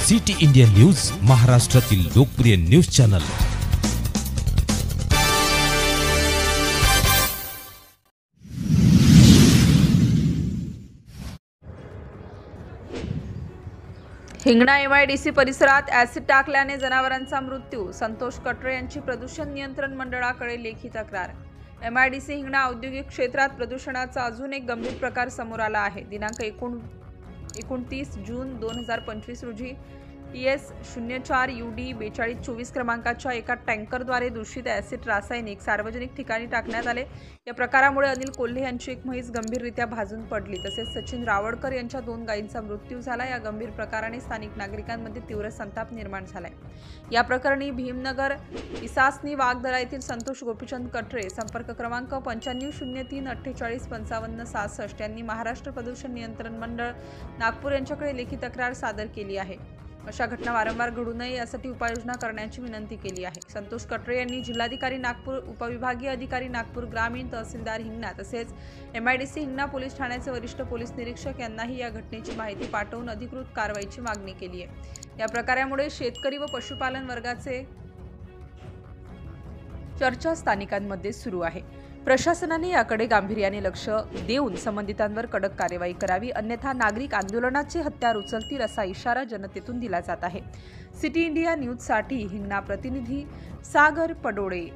City India news, महाराष्ट्रातील लोकप्रिय news channel. Hingna MIDC परिसरात ऍसिड टाकल्याने जनावरांचा मृत्यू। संतोष कटरे यांची प्रदूषण नियंत्रण मंडळाकडे लेखी तक्रार। MIDC हिंगणा औद्योगिक क्षेत्रात प्रदूषणाचा अजून एक गंभीर प्रकार समोर आला आहे। दिनांक 29 जून 2025 रोजी TS 04 UD 4224 क्रमांकाच्या एका टँकरद्वारे दूषित ऍसिड रासायनिक सार्वजनिक ठिकाणी टाकण्यात आले। या प्रकारामुळे अनिल कोल्हे यांची एक म्हैस गंभीररित्या भाजून पडली, तसेच सचिन रावळकर यांच्या 2 गायींचा मृत्यू झाला। या गंभीर प्रकाराने स्थानिक नागरिकांमध्ये तीव्र संताप निर्माण झालाय। या प्रकरणी भीमनगर इसासनी वाघदरा येथील संतोष गोपीचंद कटरे संपर्क क्रमांक 9503485566 यांनी महाराष्ट्र प्रदूषण नियंत्रण मंडळ नागपूर यांच्याकडे लेखी तक्रार सादर केली आहे। अशा घटना वारंवार घडू नये यासाठी उपाययोजना करण्याची विनंती केली आहे। संतोष कटरे यांनी जिल्हाधिकारी नागपूर, उपविभागीय अधिकारी नागपूर ग्रामीण, तहसीलदार हिंगणा तसेच MIDC हिंगणा पोलीस ठाण्याचे वरिष्ठ पोलीस निरीक्षक यांनाही या घटनेची माहिती पाठवून अधिकृत कारवाईची मागणी केली आहे। या प्रकारामुळे शेतकरी व पशुपालन वर्गाचे चर्चा स्थानिकांमध्ये सुरू आहे। प्रशासनाने याकडे गांभीर्याने लक्ष देऊन संबंधितांवर कडक कार्यवाही करावी, अन्यथा नागरिक आंदोलनाचे हत्यार उचलतील असा इशारा जनतेतून दिला जात आहे। सिटी इंडिया न्यूजसाठी हिंगणा प्रतिनिधी सागर पडोळे।